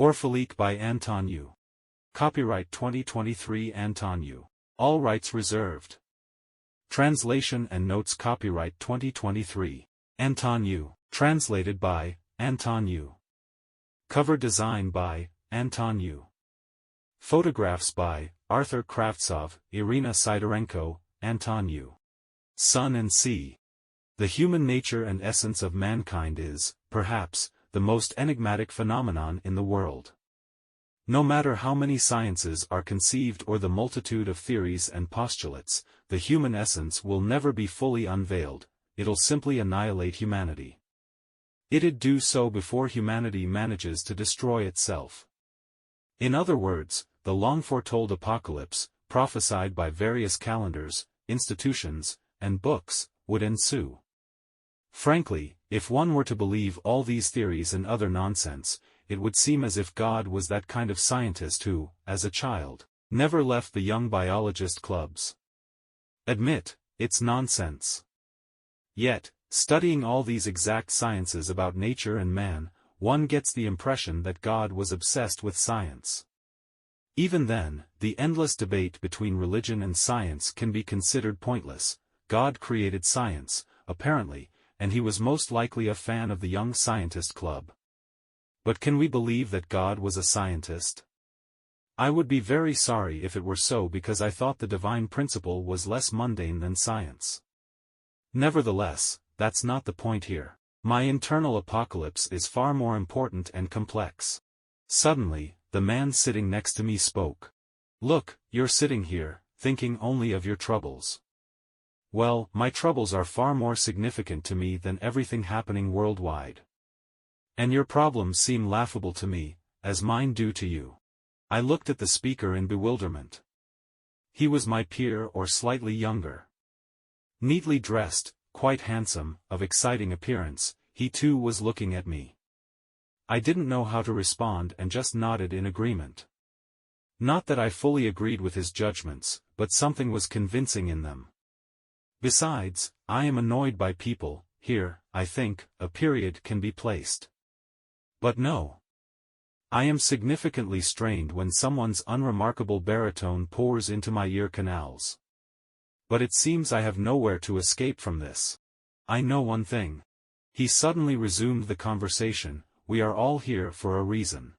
Orphatique by Anton Yu. Copyright 2023 Anton Yu. All rights reserved. Translation and notes copyright 2023. Anton Yu. Translated by Anton Yu. Cover design by Anton Yu. Photographs by Arthur Kravtsov, Irina Sidorenko, Anton Yu. Sun and Sea. The human nature and essence of mankind is, perhaps, the most enigmatic phenomenon in the world. No matter how many sciences are conceived or the multitude of theories and postulates, the human essence will never be fully unveiled, it'll simply annihilate humanity. It'd do so before humanity manages to destroy itself. In other words, the long-foretold apocalypse, prophesied by various calendars, institutions, and books, would ensue. Frankly, if one were to believe all these theories and other nonsense, it would seem as if God was that kind of scientist who, as a child, never left the young biologist clubs. Admit, it's nonsense. Yet, studying all these exact sciences about nature and man, one gets the impression that God was obsessed with science. Even then, the endless debate between religion and science can be considered pointless. God created science, apparently, and he was most likely a fan of the Young Scientist Club. But can we believe that God was a scientist? I would be very sorry if it were so, because I thought the divine principle was less mundane than science. Nevertheless, that's not the point here. My internal apocalypse is far more important and complex. Suddenly, the man sitting next to me spoke. Look, you're sitting here, thinking only of your troubles. Well, my troubles are far more significant to me than everything happening worldwide. And your problems seem laughable to me, as mine do to you. I looked at the speaker in bewilderment. He was my peer or slightly younger. Neatly dressed, quite handsome, of exciting appearance, he too was looking at me. I didn't know how to respond and just nodded in agreement. Not that I fully agreed with his judgments, but something was convincing in them. Besides, I am annoyed by people. Here, I think, a period can be placed. But no. I am significantly strained when someone's unremarkable baritone pours into my ear canals. But it seems I have nowhere to escape from this. I know one thing. He suddenly resumed the conversation, we are all here for a reason.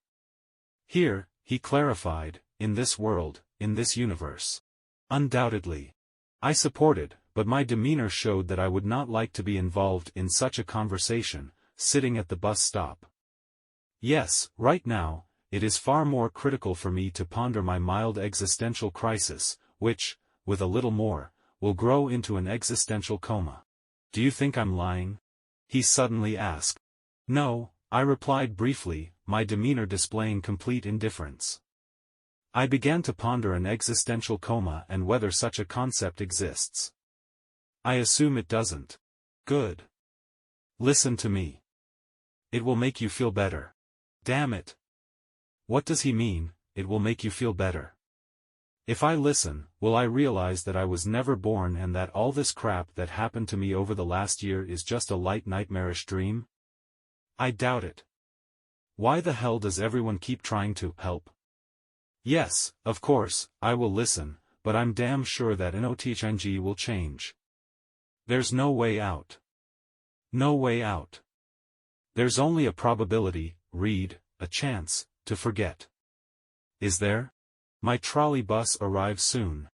Here, he clarified, in this world, in this universe. Undoubtedly. I supported, but my demeanor showed that I would not like to be involved in such a conversation, sitting at the bus stop. Yes, right now, it is far more critical for me to ponder my mild existential crisis, which, with a little more, will grow into an existential coma. Do you think I'm lying? He suddenly asked. No, I replied briefly, my demeanor displaying complete indifference. I began to ponder an existential coma and whether such a concept exists. I assume it doesn't. Good. Listen to me. It will make you feel better. Damn it. What does he mean, it will make you feel better? If I listen, will I realize that I was never born and that all this crap that happened to me over the last year is just a light nightmarish dream? I doubt it. Why the hell does everyone keep trying to help? Yes, of course, I will listen, but I'm damn sure that NOTCHNG will change. There's no way out. No way out. There's only a probability, Reed, a chance, to forget. Is there? My trolley bus arrives soon.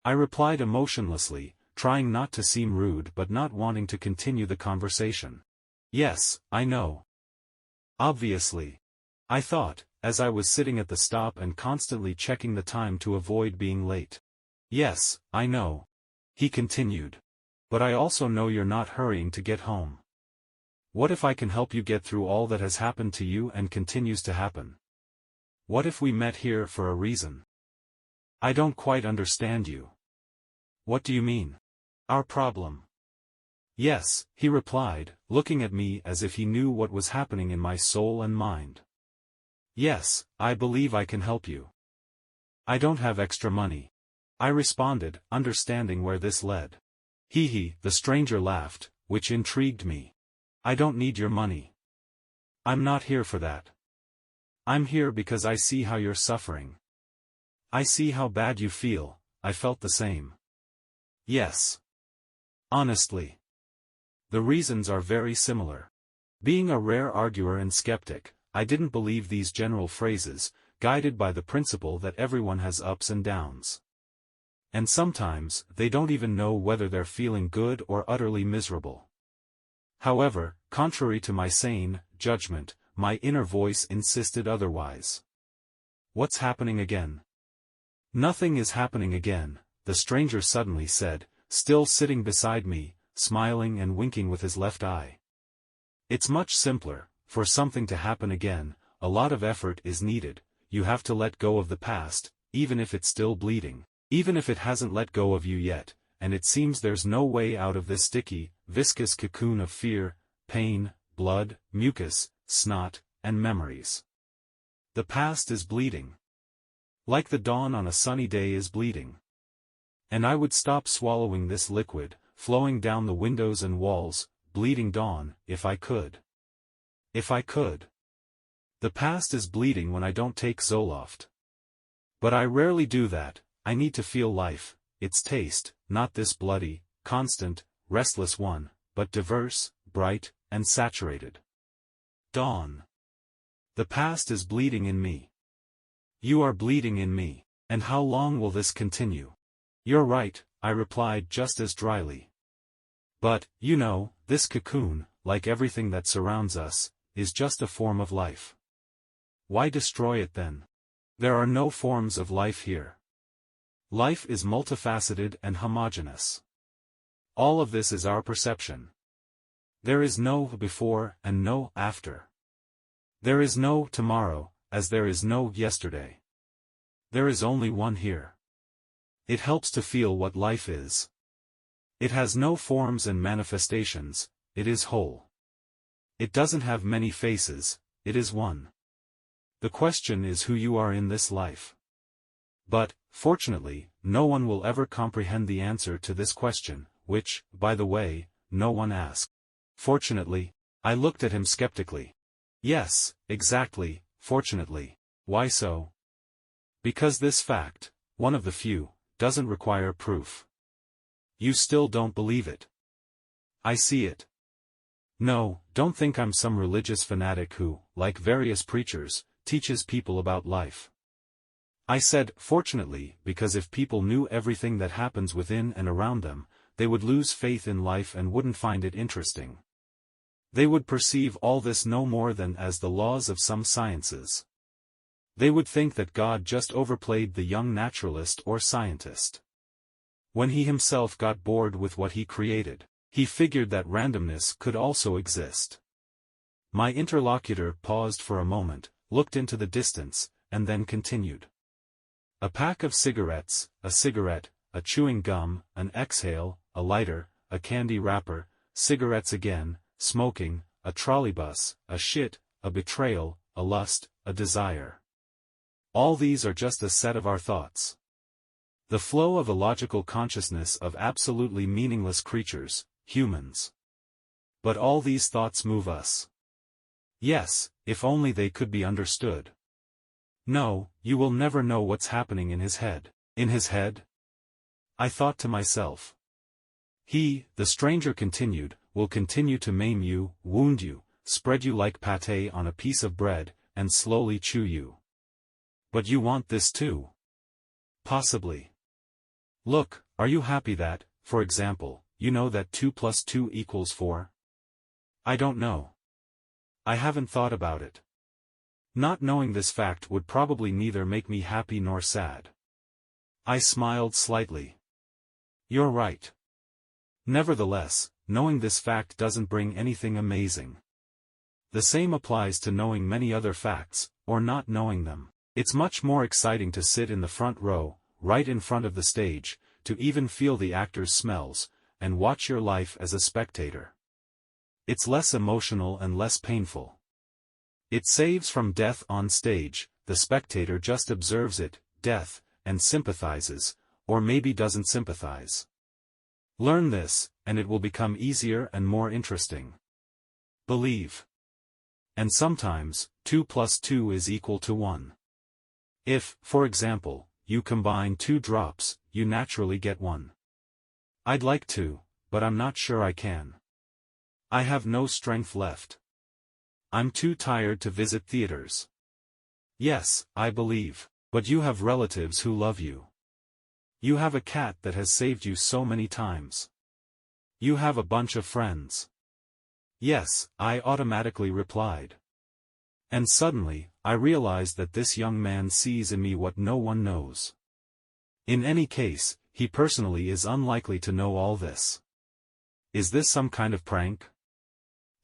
I replied emotionlessly, trying not to seem rude but not wanting to continue the conversation. Yes, I know. Obviously. I thought, as I was sitting at the stop and constantly checking the time to avoid being late. Yes, I know. He continued. But I also know you're not hurrying to get home. What if I can help you get through all that has happened to you and continues to happen? What if we met here for a reason? I don't quite understand you. What do you mean? Our problem. Yes, he replied, looking at me as if he knew what was happening in my soul and mind. Yes, I believe I can help you. I don't have extra money. I responded, understanding where this led. The stranger laughed, which intrigued me. I don't need your money. I'm not here for that. I'm here because I see how you're suffering. I see how bad you feel. I felt the same. Yes. Honestly. The reasons are very similar. Being a rare arguer and skeptic, I didn't believe these general phrases, guided by the principle that everyone has ups and downs. And sometimes, they don't even know whether they're feeling good or utterly miserable. However, contrary to my sane judgment, my inner voice insisted otherwise. What's happening again? Nothing is happening again, the stranger suddenly said, still sitting beside me, smiling and winking with his left eye. It's much simpler. For something to happen again, a lot of effort is needed. You have to let go of the past, even if it's still bleeding, even if it hasn't let go of you yet, and it seems there's no way out of this sticky, viscous cocoon of fear, pain, blood, mucus, snot, and memories. The past is bleeding. Like the dawn on a sunny day is bleeding. And I would stop swallowing this liquid, flowing down the windows and walls, bleeding dawn, if I could. If I could. The past is bleeding when I don't take Zoloft. But I rarely do that. I need to feel life, its taste, not this bloody, constant, restless one, but diverse, bright, and saturated. Dawn. The past is bleeding in me. You are bleeding in me. And how long will this continue? You're right, I replied just as dryly. But, you know, this cocoon, like everything that surrounds us, is just a form of life. Why destroy it then? There are no forms of life here. Life is multifaceted and homogeneous. All of this is our perception. There is no before and no after. There is no tomorrow, as there is no yesterday. There is only one here. It helps to feel what life is. It has no forms and manifestations, it is whole. It doesn't have many faces, it is one. The question is who you are in this life. But, fortunately, no one will ever comprehend the answer to this question, which, by the way, no one asked. Fortunately, I looked at him skeptically. Yes, exactly, fortunately. Why so? Because this fact, one of the few, doesn't require proof. You still don't believe it. I see it. No, don't think I'm some religious fanatic who, like various preachers, teaches people about life. I said, fortunately, because if people knew everything that happens within and around them, they would lose faith in life and wouldn't find it interesting. They would perceive all this no more than as the laws of some sciences. They would think that God just overplayed the young naturalist or scientist. When he himself got bored with what he created, he figured that randomness could also exist. My interlocutor paused for a moment, looked into the distance, and then continued. A pack of cigarettes, a cigarette, a chewing gum, an exhale, a lighter, a candy wrapper, cigarettes again, smoking, a trolleybus, a shit, a betrayal, a lust, a desire. All these are just a set of our thoughts. The flow of a logical consciousness of absolutely meaningless creatures, humans. But all these thoughts move us. Yes, if only they could be understood. No, you will never know what's happening in his head. In his head? I thought to myself. He, the stranger continued, will continue to maim you, wound you, spread you like pâté on a piece of bread, and slowly chew you. But you want this too? Possibly. Look, are you happy that, for example, you know that 2 + 2 = 4? I don't know. I haven't thought about it. Not knowing this fact would probably neither make me happy nor sad. I smiled slightly. You're right. Nevertheless, knowing this fact doesn't bring anything amazing. The same applies to knowing many other facts, or not knowing them. It's much more exciting to sit in the front row, right in front of the stage, to even feel the actor's smells, and watch your life as a spectator. It's less emotional and less painful. It saves from death on stage, the spectator just observes it, death, and sympathizes, or maybe doesn't sympathize. Learn this, and it will become easier and more interesting. Believe. And sometimes, 2 plus 2 is equal to 1. If, for example, you combine 2 drops, you naturally get 1. I'd like to, but I'm not sure I can. I have no strength left. I'm too tired to visit theaters. Yes, I believe, but you have relatives who love you. You have a cat that has saved you so many times. You have a bunch of friends. Yes, I automatically replied. And suddenly, I realized that this young man sees in me what no one knows. In any case, he personally is unlikely to know all this. Is this some kind of prank?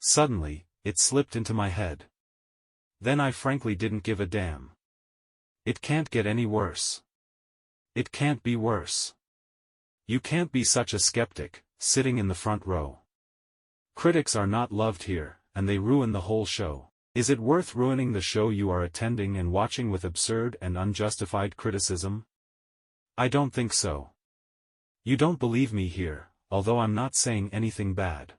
Suddenly, it slipped into my head. Then I frankly didn't give a damn. It can't get any worse. It can't be worse. You can't be such a skeptic, sitting in the front row. Critics are not loved here, and they ruin the whole show. Is it worth ruining the show you are attending and watching with absurd and unjustified criticism? I don't think so. You don't believe me here, although I'm not saying anything bad.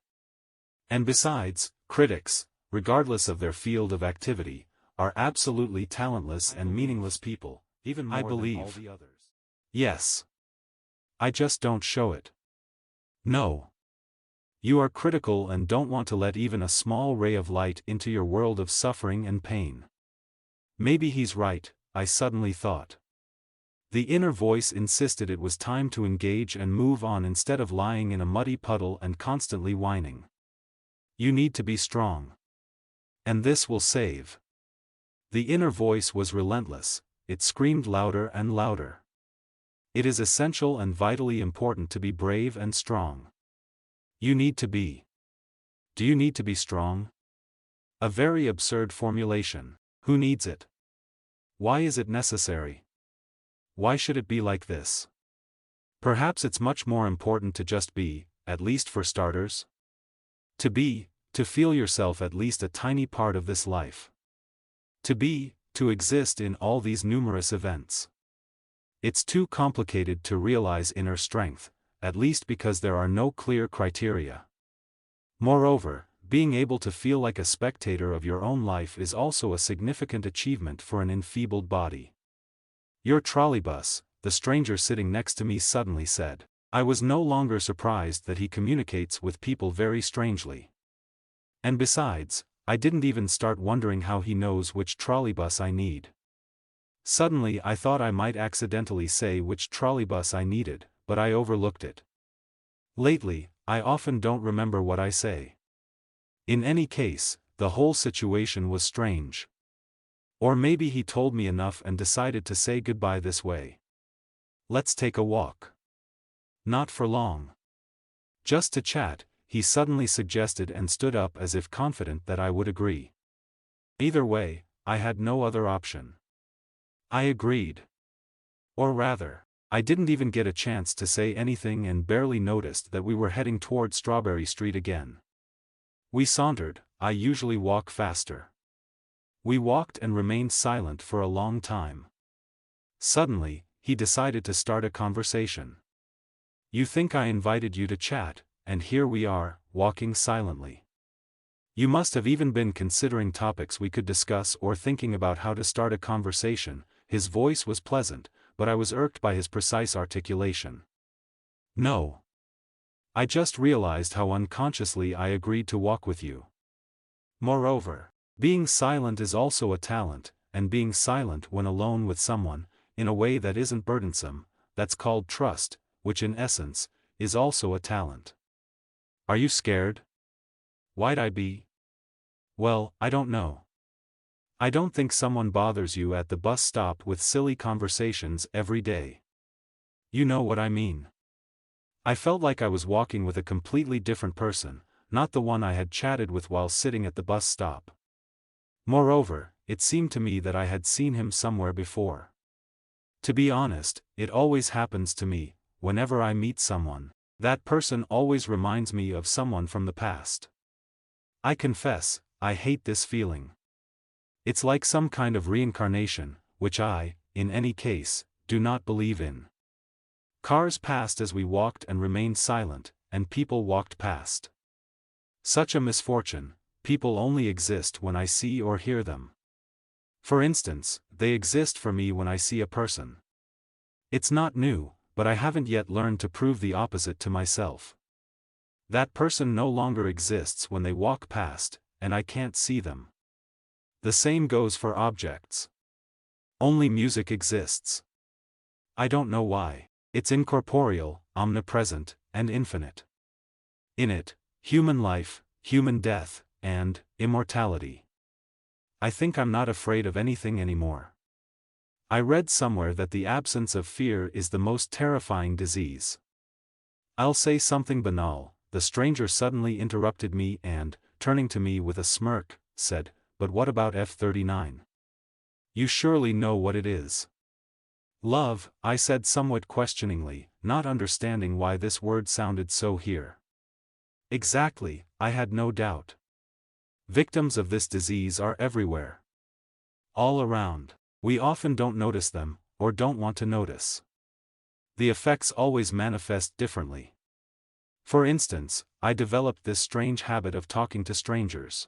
And besides, critics, regardless of their field of activity, are absolutely talentless and meaningless people, even more than all the others. Yes. I just don't show it. No. You are critical and don't want to let even a small ray of light into your world of suffering and pain. Maybe he's right, I suddenly thought. The inner voice insisted it was time to engage and move on instead of lying in a muddy puddle and constantly whining. You need to be strong. And this will save. The inner voice was relentless, it screamed louder and louder. It is essential and vitally important to be brave and strong. You need to be. Do you need to be strong? A very absurd formulation. Who needs it? Why is it necessary? Why should it be like this? Perhaps it's much more important to just be, at least for starters. To be, to feel yourself at least a tiny part of this life. To be, to exist in all these numerous events. It's too complicated to realize inner strength, at least because there are no clear criteria. Moreover, being able to feel like a spectator of your own life is also a significant achievement for an enfeebled body. Your trolleybus, the stranger sitting next to me suddenly said. I was no longer surprised that he communicates with people very strangely. And besides, I didn't even start wondering how he knows which trolleybus I need. Suddenly I thought I might accidentally say which trolleybus I needed, but I overlooked it. Lately, I often don't remember what I say. In any case, the whole situation was strange. Or maybe he told me enough and decided to say goodbye this way. Let's take a walk. Not for long. Just to chat, he suddenly suggested and stood up as if confident that I would agree. Either way, I had no other option. I agreed. Or rather, I didn't even get a chance to say anything and barely noticed that we were heading toward Strawberry Street again. We sauntered, I usually walk faster. We walked and remained silent for a long time. Suddenly, he decided to start a conversation. You think I invited you to chat, and here we are, walking silently. You must have even been considering topics we could discuss or thinking about how to start a conversation. His voice was pleasant, but I was irked by his precise articulation. No. I just realized how unconsciously I agreed to walk with you. Moreover, being silent is also a talent, and being silent when alone with someone, in a way that isn't burdensome, that's called trust, which in essence, is also a talent. Are you scared? Why'd I be? Well, I don't know. I don't think someone bothers you at the bus stop with silly conversations every day. You know what I mean. I felt like I was walking with a completely different person, not the one I had chatted with while sitting at the bus stop. Moreover, it seemed to me that I had seen him somewhere before. To be honest, it always happens to me, whenever I meet someone, that person always reminds me of someone from the past. I confess, I hate this feeling. It's like some kind of reincarnation, which I, in any case, do not believe in. Cars passed as we walked and remained silent, and people walked past. Such a misfortune, people only exist when I see or hear them. For instance, they exist for me when I see a person. It's not new, but I haven't yet learned to prove the opposite to myself. That person no longer exists when they walk past, and I can't see them. The same goes for objects. Only music exists. I don't know why. It's incorporeal, omnipresent, and infinite. In it, human life, human death, and immortality. I think I'm not afraid of anything anymore. I read somewhere that the absence of fear is the most terrifying disease. I'll say something banal. The stranger suddenly interrupted me and, turning to me with a smirk, said, "But what about F-39? You surely know what it is." "Love," I said somewhat questioningly, not understanding why this word sounded so here. Exactly, I had no doubt. Victims of this disease are everywhere. All around. We often don't notice them, or don't want to notice. The effects always manifest differently. For instance, I developed this strange habit of talking to strangers.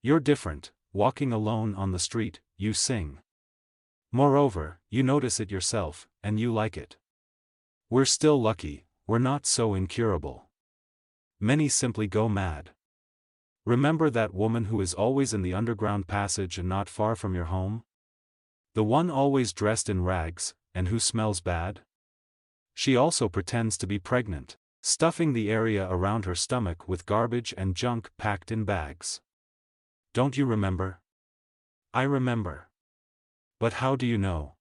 You're different, walking alone on the street, you sing. Moreover, you notice it yourself, and you like it. We're still lucky, we're not so incurable. Many simply go mad. Remember that woman who is always in the underground passage and not far from your home? The one always dressed in rags, and who smells bad? She also pretends to be pregnant, stuffing the area around her stomach with garbage and junk packed in bags. Don't you remember? I remember. But how do you know?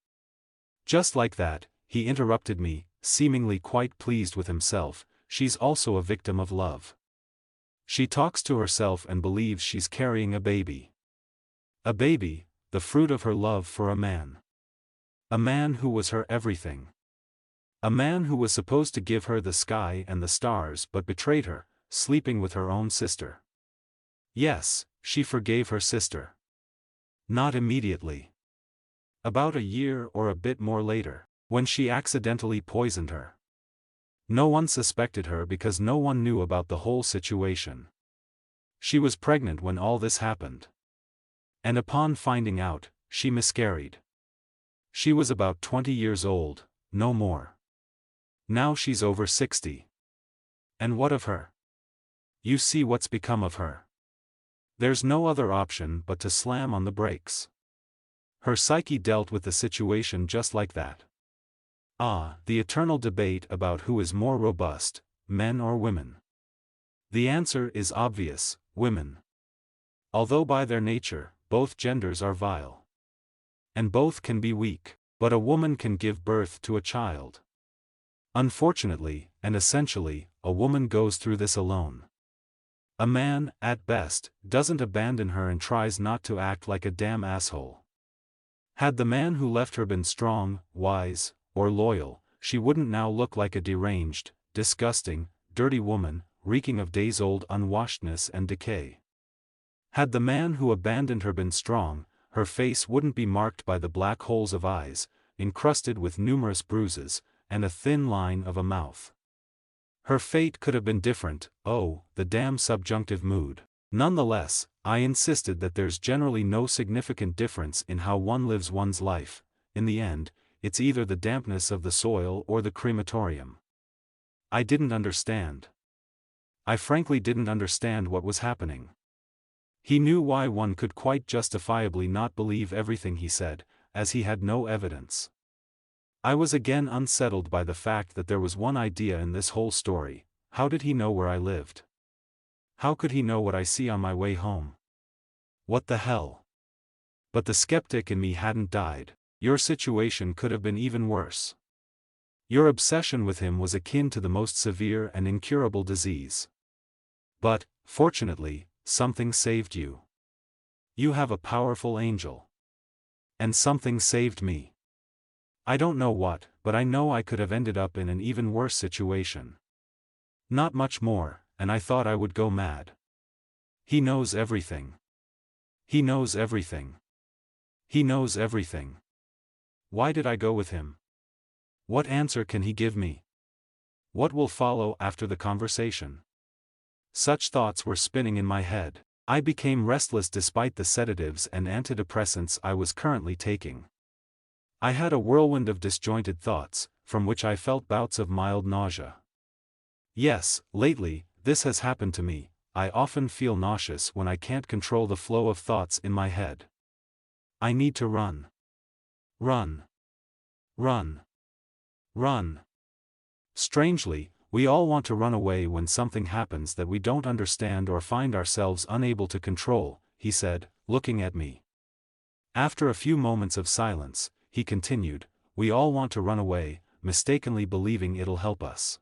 Just like that, he interrupted me, seemingly quite pleased with himself. She's also a victim of love. She talks to herself and believes she's carrying a baby. A baby, the fruit of her love for a man. A man who was her everything. A man who was supposed to give her the sky and the stars but betrayed her, sleeping with her own sister. Yes, she forgave her sister. Not immediately. About a year or a bit more later, when she accidentally poisoned her. No one suspected her because no one knew about the whole situation. She was pregnant when all this happened. And upon finding out, she miscarried. She was about 20 years old, no more. Now she's over 60. And what of her? You see what's become of her. There's no other option but to slam on the brakes. Her psyche dealt with the situation just like that. Ah, the eternal debate about who is more robust, men or women. The answer is obvious, women. Although by their nature, both genders are vile. And both can be weak, but a woman can give birth to a child. Unfortunately, and essentially, a woman goes through this alone. A man, at best, doesn't abandon her and tries not to act like a damn asshole. Had the man who left her been strong, wise, or loyal, she wouldn't now look like a deranged, disgusting, dirty woman, reeking of days-old unwashedness and decay. Had the man who abandoned her been strong, her face wouldn't be marked by the black holes of eyes, encrusted with numerous bruises, and a thin line of a mouth. Her fate could have been different. Oh, the damn subjunctive mood. Nonetheless, I insisted that there's generally no significant difference in how one lives one's life. In the end, it's either the dampness of the soil or the crematorium. I didn't understand. I frankly didn't understand what was happening. He knew why one could quite justifiably not believe everything he said, as he had no evidence. I was again unsettled by the fact that there was one idea in this whole story. How did he know where I lived? How could he know what I see on my way home? What the hell? But the skeptic in me hadn't died. Your situation could have been even worse. Your obsession with him was akin to the most severe and incurable disease. But, fortunately, something saved you. You have a powerful angel. And something saved me. I don't know what, but I know I could have ended up in an even worse situation. Not much more, and I thought I would go mad. He knows everything. He knows everything. He knows everything. Why did I go with him? What answer can he give me? What will follow after the conversation? Such thoughts were spinning in my head. I became restless despite the sedatives and antidepressants I was currently taking. I had a whirlwind of disjointed thoughts, from which I felt bouts of mild nausea. Yes, lately, this has happened to me. I often feel nauseous when I can't control the flow of thoughts in my head. I need to run. Run. Run. Run. Strangely, we all want to run away when something happens that we don't understand or find ourselves unable to control, he said, looking at me. After a few moments of silence, he continued, we all want to run away, mistakenly believing it'll help us.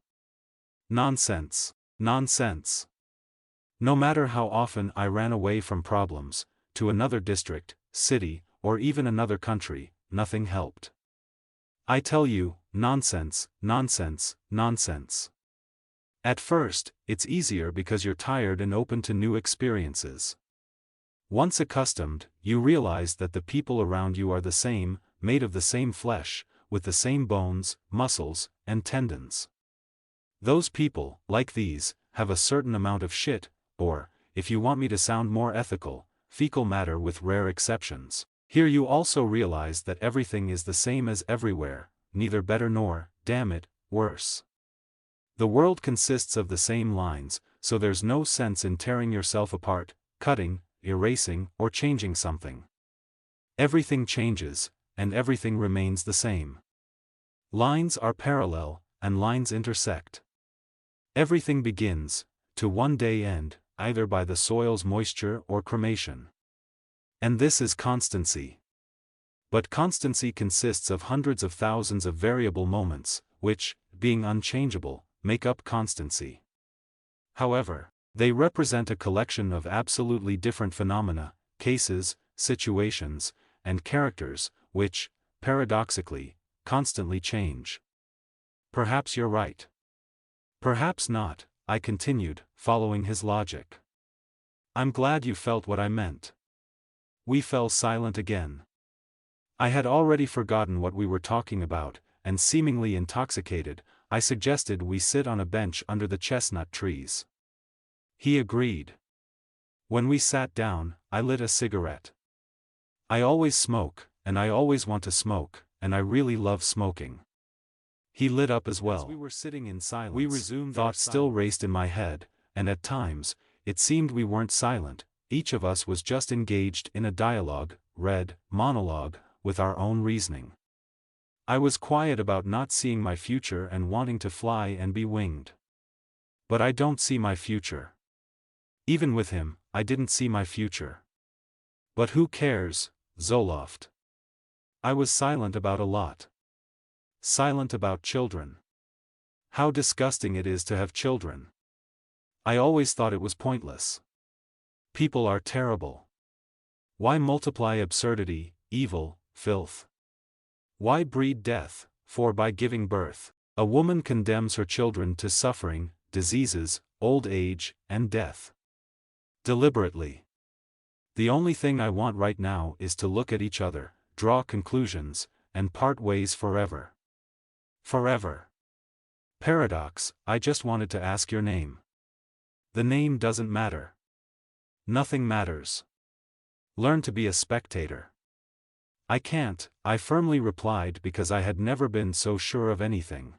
Nonsense. Nonsense. No matter how often I ran away from problems, to another district, city, or even another country, nothing helped. I tell you, nonsense, nonsense, nonsense. At first, it's easier because you're tired and open to new experiences. Once accustomed, you realize that the people around you are the same, made of the same flesh, with the same bones, muscles, and tendons. Those people, like these, have a certain amount of shit, or, if you want me to sound more ethical, fecal matter with rare exceptions. Here you also realize that everything is the same as everywhere, neither better nor, damn it, worse. The world consists of the same lines, so there's no sense in tearing yourself apart, cutting, erasing, or changing something. Everything changes, and everything remains the same. Lines are parallel, and lines intersect. Everything begins, to one day end, either by the soil's moisture or cremation. And this is constancy. But constancy consists of hundreds of thousands of variable moments, which, being unchangeable, make up constancy. However, they represent a collection of absolutely different phenomena, cases, situations, and characters, which, paradoxically, constantly change. Perhaps you're right. Perhaps not, I continued, following his logic. I'm glad you felt what I meant. We fell silent again. I had already forgotten what we were talking about, and seemingly intoxicated, I suggested we sit on a bench under the chestnut trees. He agreed. When we sat down, I lit a cigarette. I always smoke, and I always want to smoke, and I really love smoking. He lit up as well. As we were sitting in silence, we resumed. Thoughts still raced in my head, and at times, it seemed we weren't silent, each of us was just engaged in a dialogue, monologue, with our own reasoning. I was quiet about not seeing my future and wanting to fly and be winged. But I don't see my future. Even with him, I didn't see my future. But who cares, Zoloft? I was silent about a lot. Silent about children. How disgusting it is to have children. I always thought it was pointless. People are terrible. Why multiply absurdity, evil, filth? Why breed death, for by giving birth, a woman condemns her children to suffering, diseases, old age, and death. Deliberately. The only thing I want right now is to look at each other, draw conclusions, and part ways forever. Forever. Paradox, I just wanted to ask your name. The name doesn't matter. Nothing matters. Learn to be a spectator. I can't, I firmly replied because I had never been so sure of anything.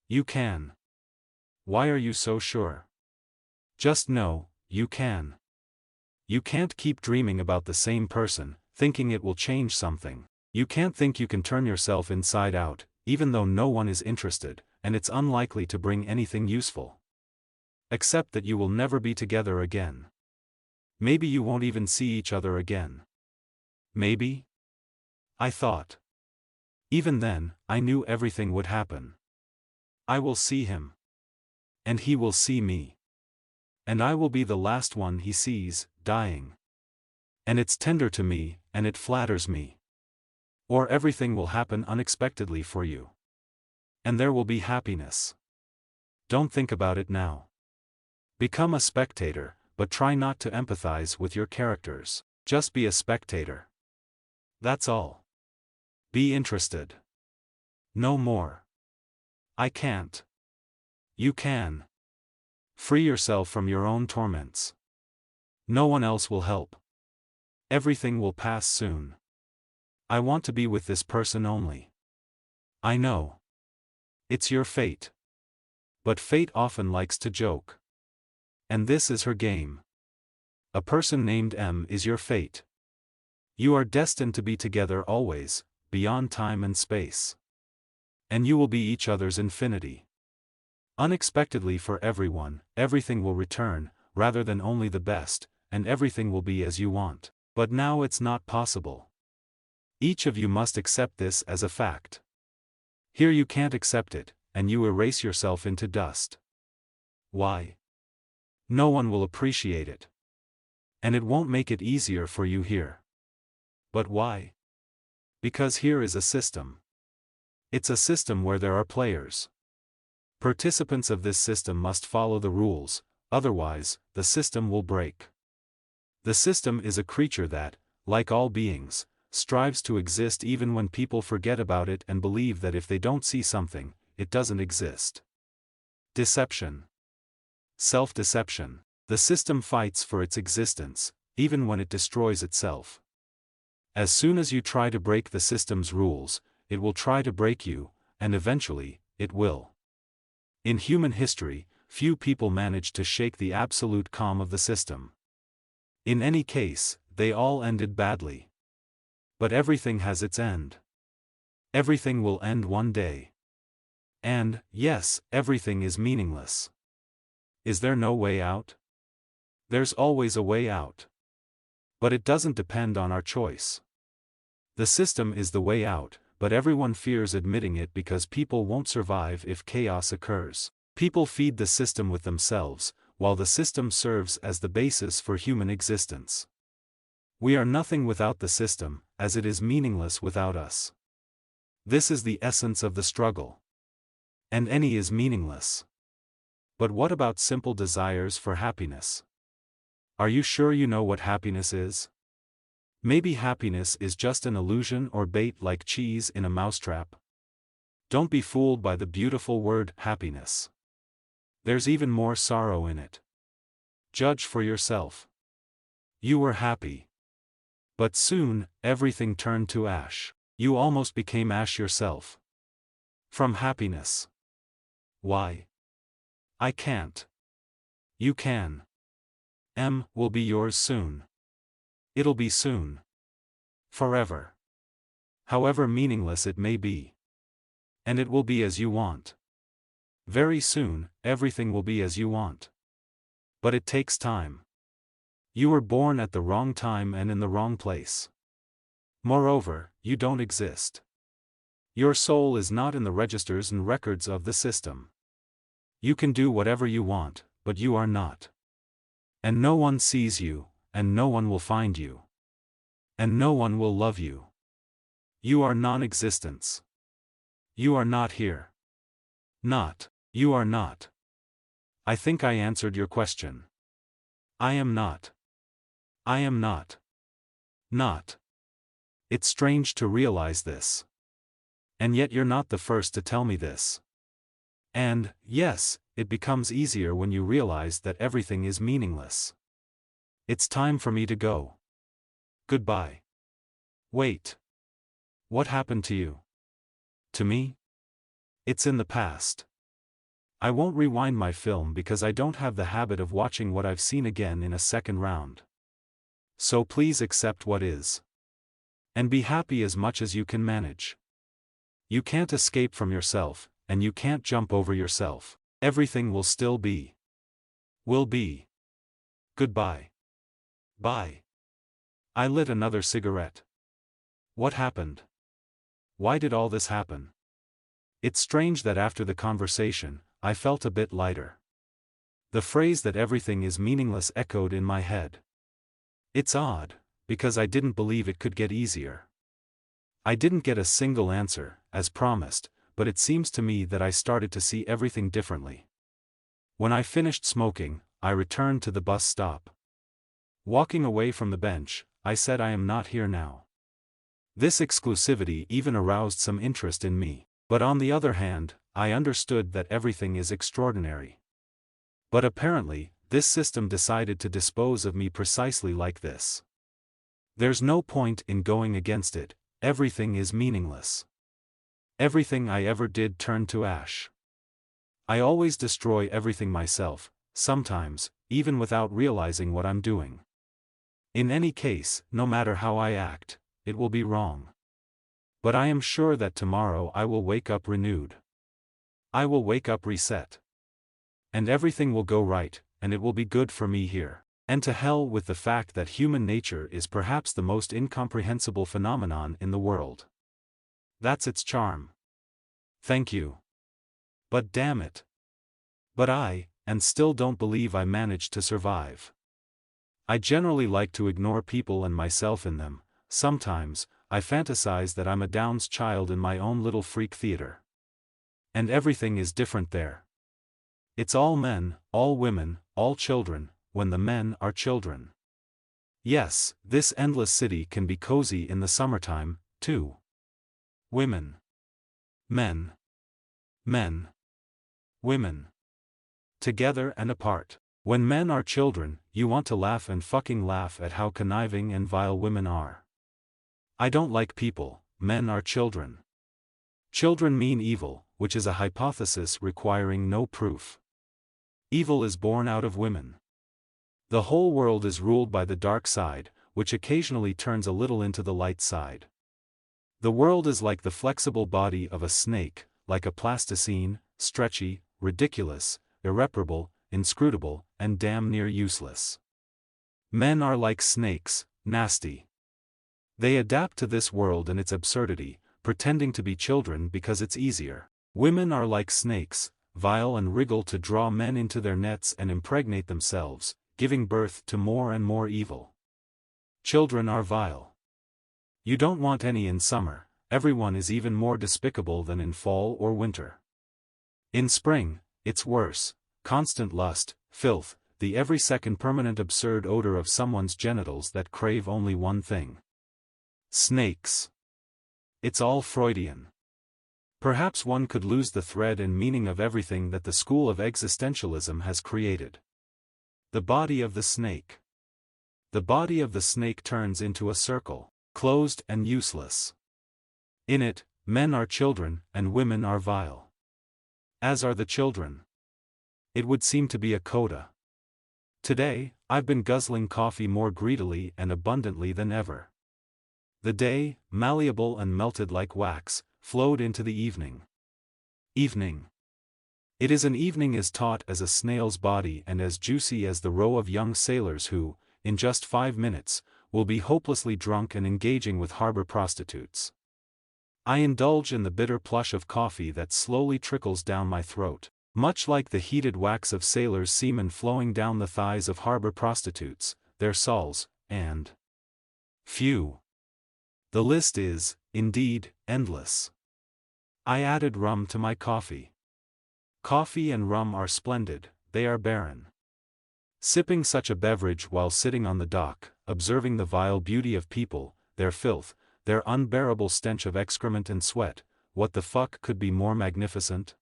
You can. Why are you so sure? Just know, you can. You can't keep dreaming about the same person, thinking it will change something. You can't think you can turn yourself inside out, even though no one is interested, and it's unlikely to bring anything useful. Except that you will never be together again. Maybe you won't even see each other again. Maybe? I thought. Even then, I knew everything would happen. I will see him. And he will see me. And I will be the last one he sees, dying. And it's tender to me, and it flatters me. Or everything will happen unexpectedly for you. And there will be happiness. Don't think about it now. Become a spectator, but try not to empathize with your characters. Just be a spectator. That's all. Be interested. No more. I can't. You can. Free yourself from your own torments. No one else will help. Everything will pass soon. I want to be with this person only. I know. It's your fate. But fate often likes to joke. And this is her game. A person named M is your fate. You are destined to be together always, beyond time and space. And you will be each other's infinity. Unexpectedly for everyone, everything will return, rather than only the best, and everything will be as you want. But now it's not possible. Each of you must accept this as a fact. Here you can't accept it, and you erase yourself into dust. Why? No one will appreciate it. And it won't make it easier for you here. But why? Because here is a system. It's a system where there are players. Participants of this system must follow the rules, otherwise, the system will break. The system is a creature that, like all beings, strives to exist even when people forget about it and believe that if they don't see something, it doesn't exist. Deception. Self-deception. The system fights for its existence, even when it destroys itself. As soon as you try to break the system's rules, it will try to break you, and eventually, it will. In human history, few people managed to shake the absolute calm of the system. In any case, they all ended badly. But everything has its end. Everything will end one day. And, yes, everything is meaningless. Is there no way out? There's always a way out. But it doesn't depend on our choice. The system is the way out, but everyone fears admitting it because people won't survive if chaos occurs. People feed the system with themselves, while the system serves as the basis for human existence. We are nothing without the system, as it is meaningless without us. This is the essence of the struggle. And any is meaningless. But what about simple desires for happiness? Are you sure you know what happiness is? Maybe happiness is just an illusion or bait like cheese in a mousetrap. Don't be fooled by the beautiful word happiness. There's even more sorrow in it. Judge for yourself. You were happy. But soon, everything turned to ash. You almost became ash yourself. From happiness. Why? I can't. You can. M will be yours soon. It'll be soon. Forever. However meaningless it may be. And it will be as you want. Very soon, everything will be as you want. But it takes time. You were born at the wrong time and in the wrong place. Moreover, you don't exist. Your soul is not in the registers and records of the system. You can do whatever you want, but you are not. And no one sees you, and no one will find you. And no one will love you. You are non-existence. You are not here. Not. You are not. I think I answered your question. I am not. I am not. Not. It's strange to realize this. And yet you're not the first to tell me this. And, yes, it becomes easier when you realize that everything is meaningless. It's time for me to go. Goodbye. Wait. What happened to you? To me? It's in the past. I won't rewind my film because I don't have the habit of watching what I've seen again in a second round. So please accept what is. And be happy as much as you can manage. You can't escape from yourself, and you can't jump over yourself. Everything will still be. Will be. Goodbye. Bye. I lit another cigarette. What happened? Why did all this happen? It's strange that after the conversation, I felt a bit lighter. The phrase that everything is meaningless echoed in my head. It's odd, because I didn't believe it could get easier. I didn't get a single answer, as promised, but it seems to me that I started to see everything differently. When I finished smoking, I returned to the bus stop. Walking away from the bench, I said I am not here now. This exclusivity even aroused some interest in me, but on the other hand, I understood that everything is extraordinary. But apparently, this system decided to dispose of me precisely like this. There's no point in going against it, everything is meaningless. Everything I ever did turned to ash. I always destroy everything myself, sometimes, even without realizing what I'm doing. In any case, no matter how I act, it will be wrong. But I am sure that tomorrow I will wake up renewed. I will wake up reset. And everything will go right, and it will be good for me here. And to hell with the fact that human nature is perhaps the most incomprehensible phenomenon in the world. That's its charm. Thank you. But damn it. But and still don't believe I managed to survive. I generally like to ignore people and myself in them. Sometimes, I fantasize that I'm a Downs child in my own little freak theater. And everything is different there. It's all men, all women, all children, when the men are children. Yes, this endless city can be cozy in the summertime, too. Women. Men. Men. Women. Together and apart. When men are children, you want to laugh and fucking laugh at how conniving and vile women are. I don't like people, men are children. Children mean evil, which is a hypothesis requiring no proof. Evil is born out of women. The whole world is ruled by the dark side, which occasionally turns a little into the light side. The world is like the flexible body of a snake, like a plasticine, stretchy, ridiculous, irreparable, inscrutable, and damn near useless. Men are like snakes, nasty. They adapt to this world and its absurdity, pretending to be children because it's easier. Women are like snakes, vile and wriggle to draw men into their nets and impregnate themselves, giving birth to more and more evil. Children are vile. You don't want any in summer, everyone is even more despicable than in fall or winter. In spring, it's worse, constant lust, filth, the every second permanent absurd odor of someone's genitals that crave only one thing. Snakes. It's all Freudian. Perhaps one could lose the thread and meaning of everything that the school of existentialism has created. The body of the snake. The body of the snake turns into a circle, closed and useless. In it, men are children and women are vile. As are the children. It would seem to be a coda. Today, I've been guzzling coffee more greedily and abundantly than ever. The day, malleable and melted like wax, flowed into the evening. Evening. It is an evening as taut as a snail's body and as juicy as the row of young sailors who, in just 5 minutes, will be hopelessly drunk and engaging with harbor prostitutes. I indulge in the bitter plush of coffee that slowly trickles down my throat, much like the heated wax of sailors' semen flowing down the thighs of harbor prostitutes, their sols, and phew. The list is, indeed, endless. I added rum to my coffee. Coffee and rum are splendid, they are barren. Sipping such a beverage while sitting on the dock, observing the vile beauty of people, their filth, their unbearable stench of excrement and sweat, what the fuck could be more magnificent?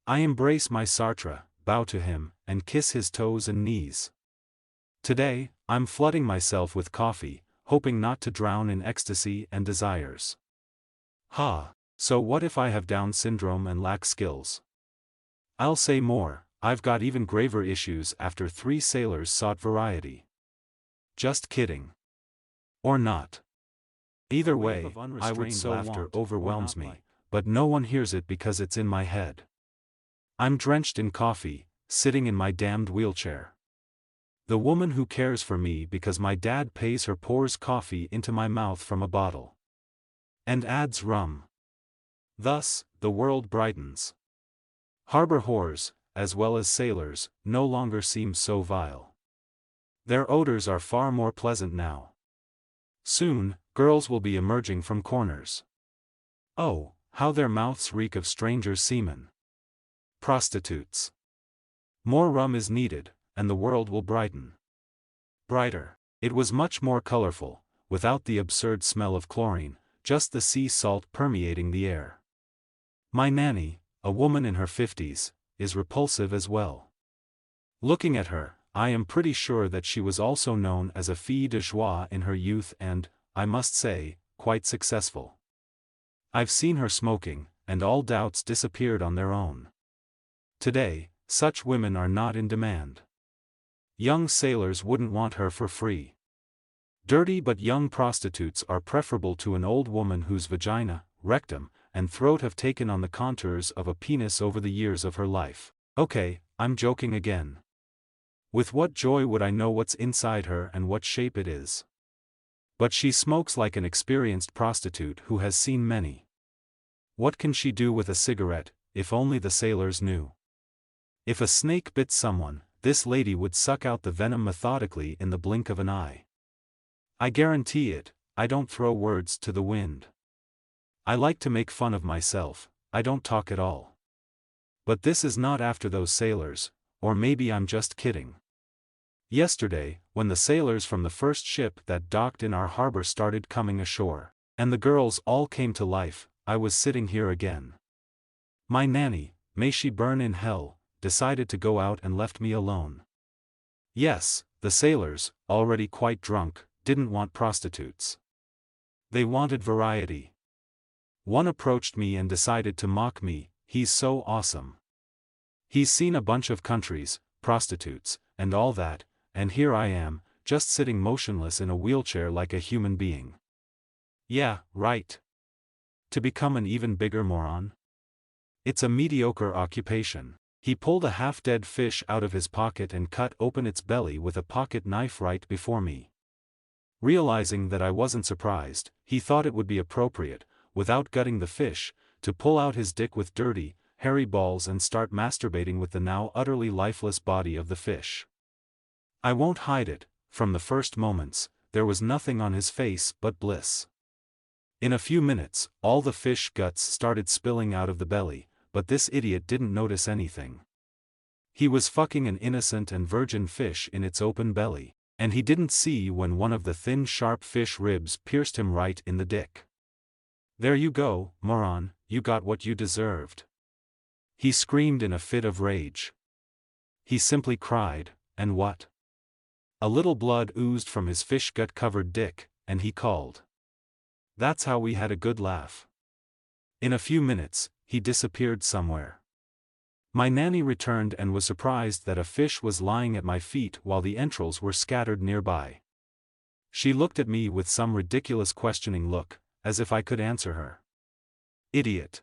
I embrace my Sartre, bow to him, and kiss his toes and knees. Today, I'm flooding myself with coffee, hoping not to drown in ecstasy and desires. So what if I have Down syndrome and lack skills? I'll say more, I've got even graver issues after 3 sailors sought variety. Just kidding. Or not. Either way, I would so laughter overwhelms me, but no one hears it because it's in my head. I'm drenched in coffee, sitting in my damned wheelchair. The woman who cares for me because my dad pays her pours coffee into my mouth from a bottle. And adds rum. Thus, the world brightens. Harbor whores, as well as sailors, no longer seem so vile. Their odors are far more pleasant now. Soon, girls will be emerging from corners. Oh, how their mouths reek of strangers' semen. Prostitutes. More rum is needed, and the world will brighten. Brighter. It was much more colorful, without the absurd smell of chlorine, just the sea salt permeating the air. My nanny, a woman in her 50s, is repulsive as well. Looking at her, I am pretty sure that she was also known as a fille de joie in her youth and, I must say, quite successful. I've seen her smoking, and all doubts disappeared on their own. Today, such women are not in demand. Young sailors wouldn't want her for free. Dirty but young prostitutes are preferable to an old woman whose vagina, rectum, and throat have taken on the contours of a penis over the years of her life. Okay, I'm joking again. With what joy would I know what's inside her and what shape it is? But she smokes like an experienced prostitute who has seen many. What can she do with a cigarette, if only the sailors knew? If a snake bit someone, this lady would suck out the venom methodically in the blink of an eye. I guarantee it. I don't throw words to the wind. I like to make fun of myself, I don't talk at all. But this is not after those sailors, or maybe I'm just kidding. Yesterday, when the sailors from the first ship that docked in our harbor started coming ashore, and the girls all came to life, I was sitting here again. My nanny, may she burn in hell, decided to go out and left me alone. Yes, the sailors, already quite drunk, didn't want prostitutes. They wanted variety. One approached me and decided to mock me, he's so awesome. He's seen a bunch of countries, prostitutes, and all that, and here I am, just sitting motionless in a wheelchair like a human being. Yeah, right. To become an even bigger moron? It's a mediocre occupation. He pulled a half-dead fish out of his pocket and cut open its belly with a pocket knife right before me. Realizing that I wasn't surprised, he thought it would be appropriate, without gutting the fish, to pull out his dick with dirty, hairy balls and start masturbating with the now utterly lifeless body of the fish. I won't hide it, from the first moments, there was nothing on his face but bliss. In a few minutes, all the fish guts started spilling out of the belly, but this idiot didn't notice anything. He was fucking an innocent and virgin fish in its open belly, and he didn't see when one of the thin sharp fish ribs pierced him right in the dick. There you go, moron, you got what you deserved. He screamed in a fit of rage. He simply cried, and what? A little blood oozed from his fish gut-covered dick, and he called. That's how we had a good laugh. In a few minutes, he disappeared somewhere. My nanny returned and was surprised that a fish was lying at my feet while the entrails were scattered nearby. She looked at me with some ridiculous questioning look, as if I could answer her. Idiot.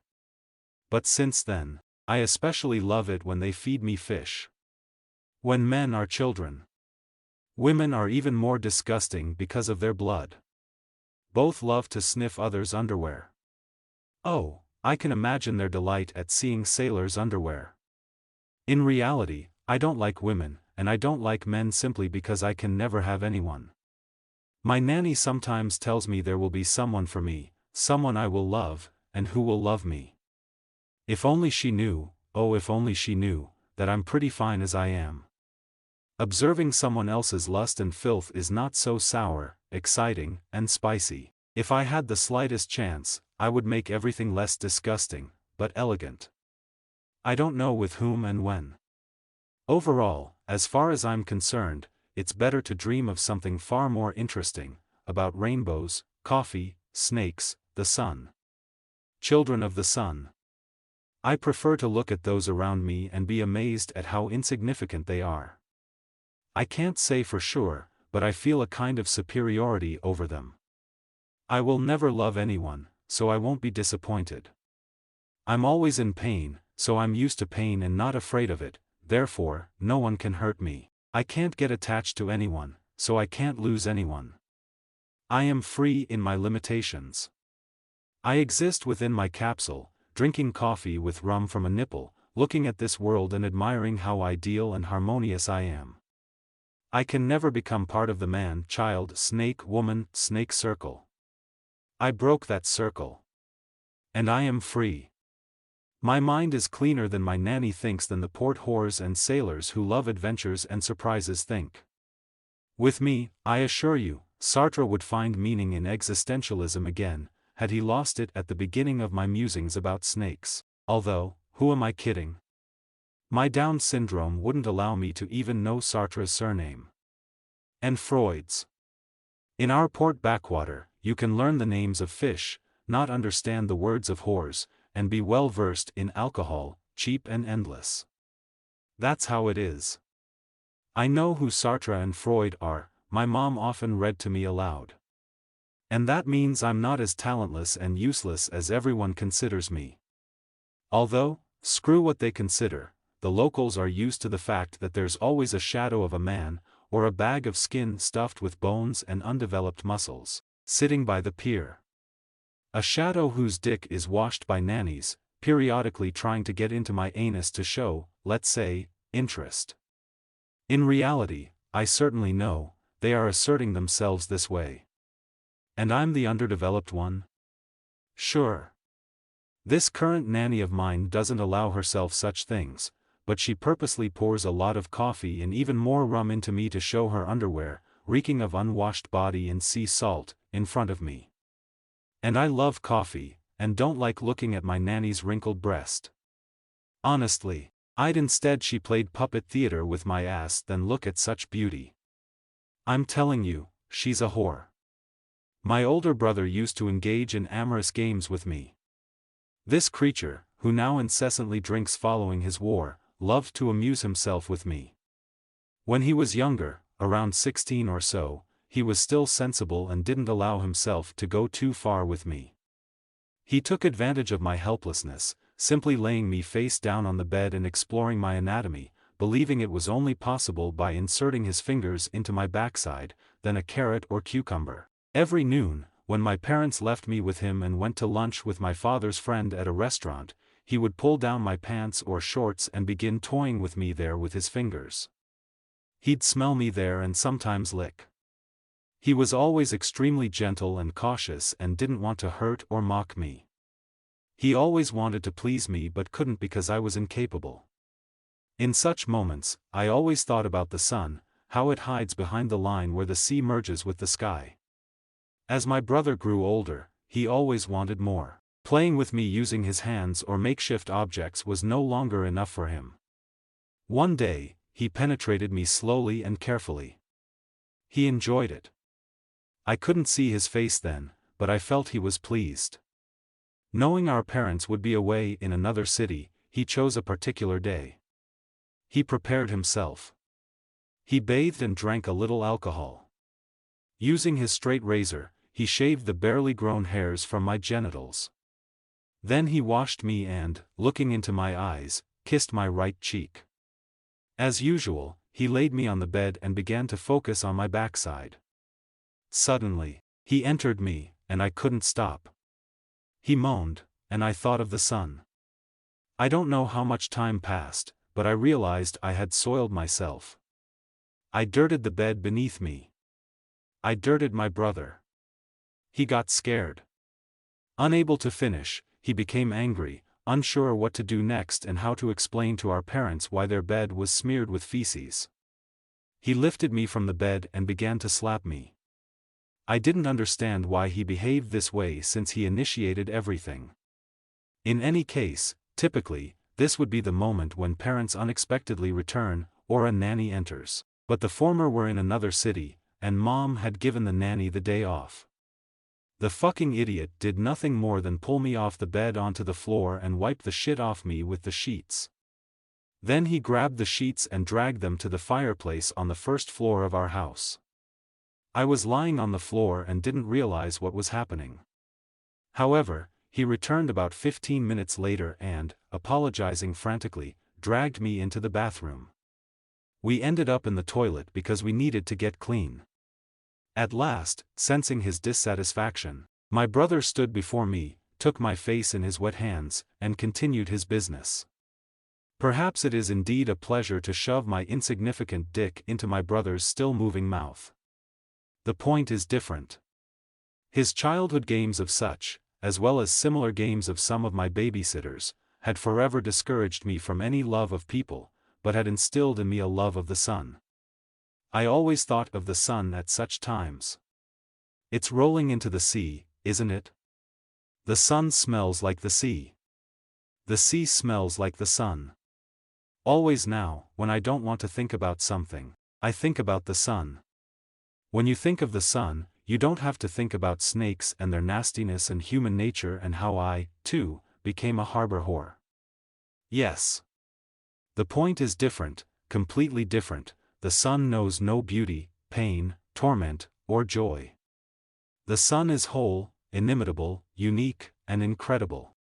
But since then, I especially love it when they feed me fish. When men are children. Women are even more disgusting because of their blood. Both love to sniff others' underwear. Oh, I can imagine their delight at seeing sailors' underwear. In reality, I don't like women, and I don't like men simply because I can never have anyone. My nanny sometimes tells me there will be someone for me, someone I will love, and who will love me. If only she knew, oh if only she knew, that I'm pretty fine as I am. Observing someone else's lust and filth is not so sour, exciting, and spicy. If I had the slightest chance, I would make everything less disgusting, but elegant. I don't know with whom and when. Overall, as far as I'm concerned, it's better to dream of something far more interesting, about rainbows, coffee, snakes, the sun. Children of the sun. I prefer to look at those around me and be amazed at how insignificant they are. I can't say for sure, but I feel a kind of superiority over them. I will never love anyone, so I won't be disappointed. I'm always in pain, so I'm used to pain and not afraid of it, therefore, no one can hurt me. I can't get attached to anyone, so I can't lose anyone. I am free in my limitations. I exist within my capsule, drinking coffee with rum from a nipple, looking at this world and admiring how ideal and harmonious I am. I can never become part of the man, child, snake, woman, snake circle. I broke that circle. And I am free. My mind is cleaner than my nanny thinks than the port whores and sailors who love adventures and surprises think. With me, I assure you, Sartre would find meaning in existentialism again, had he lost it at the beginning of my musings about snakes. Although, who am I kidding? My Down syndrome wouldn't allow me to even know Sartre's surname. And Freud's. In our port backwater, you can learn the names of fish, not understand the words of whores, and be well versed in alcohol, cheap and endless. That's how it is. I know who Sartre and Freud are, my mom often read to me aloud. And that means I'm not as talentless and useless as everyone considers me. Although, screw what they consider, the locals are used to the fact that there's always a shadow of a man, or a bag of skin stuffed with bones and undeveloped muscles, sitting by the pier. A shadow whose dick is washed by nannies, periodically trying to get into my anus to show, let's say, interest. In reality, I certainly know, they are asserting themselves this way. And I'm the underdeveloped one? Sure. This current nanny of mine doesn't allow herself such things, but she purposely pours a lot of coffee and even more rum into me to show her underwear, reeking of unwashed body and sea salt, in front of me. And I love coffee, and don't like looking at my nanny's wrinkled breast. Honestly, I'd instead she played puppet theater with my ass than look at such beauty. I'm telling you, she's a whore. My older brother used to engage in amorous games with me. This creature, who now incessantly drinks following his war, loved to amuse himself with me. When he was younger, around 16 or so, he was still sensible and didn't allow himself to go too far with me. He took advantage of my helplessness, simply laying me face down on the bed and exploring my anatomy, believing it was only possible by inserting his fingers into my backside, then a carrot or cucumber. Every noon, when my parents left me with him and went to lunch with my father's friend at a restaurant, he would pull down my pants or shorts and begin toying with me there with his fingers. He'd smell me there and sometimes lick. He was always extremely gentle and cautious and didn't want to hurt or mock me. He always wanted to please me but couldn't because I was incapable. In such moments, I always thought about the sun, how it hides behind the line where the sea merges with the sky. As my brother grew older, he always wanted more. Playing with me using his hands or makeshift objects was no longer enough for him. One day, he penetrated me slowly and carefully. He enjoyed it. I couldn't see his face then, but I felt he was pleased. Knowing our parents would be away in another city, he chose a particular day. He prepared himself. He bathed and drank a little alcohol. Using his straight razor, he shaved the barely grown hairs from my genitals. Then he washed me and, looking into my eyes, kissed my right cheek. As usual, he laid me on the bed and began to focus on my backside. Suddenly, he entered me, and I couldn't stop. He moaned, and I thought of the sun. I don't know how much time passed, but I realized I had soiled myself. I dirted the bed beneath me. I dirted my brother. He got scared. Unable to finish, he became angry, unsure what to do next and how to explain to our parents why their bed was smeared with feces. He lifted me from the bed and began to slap me. I didn't understand why he behaved this way since he initiated everything. In any case, typically, this would be the moment when parents unexpectedly return, or a nanny enters. But the former were in another city, and Mom had given the nanny the day off. The fucking idiot did nothing more than pull me off the bed onto the floor and wipe the shit off me with the sheets. Then he grabbed the sheets and dragged them to the fireplace on the first floor of our house. I was lying on the floor and didn't realize what was happening. However, he returned about 15 minutes later and, apologizing frantically, dragged me into the bathroom. We ended up in the toilet because we needed to get clean. At last, sensing his dissatisfaction, my brother stood before me, took my face in his wet hands, and continued his business. Perhaps it is indeed a pleasure to shove my insignificant dick into my brother's still-moving mouth. The point is different. His childhood games of such, as well as similar games of some of my babysitters, had forever discouraged me from any love of people, but had instilled in me a love of the sun. I always thought of the sun at such times. It's rolling into the sea, isn't it? The sun smells like the sea. The sea smells like the sun. Always now, when I don't want to think about something, I think about the sun. When you think of the sun, you don't have to think about snakes and their nastiness and human nature and how I, too, became a harbor whore. Yes. The point is different, completely different. The sun knows no beauty, pain, torment, or joy. The sun is whole, inimitable, unique, and incredible.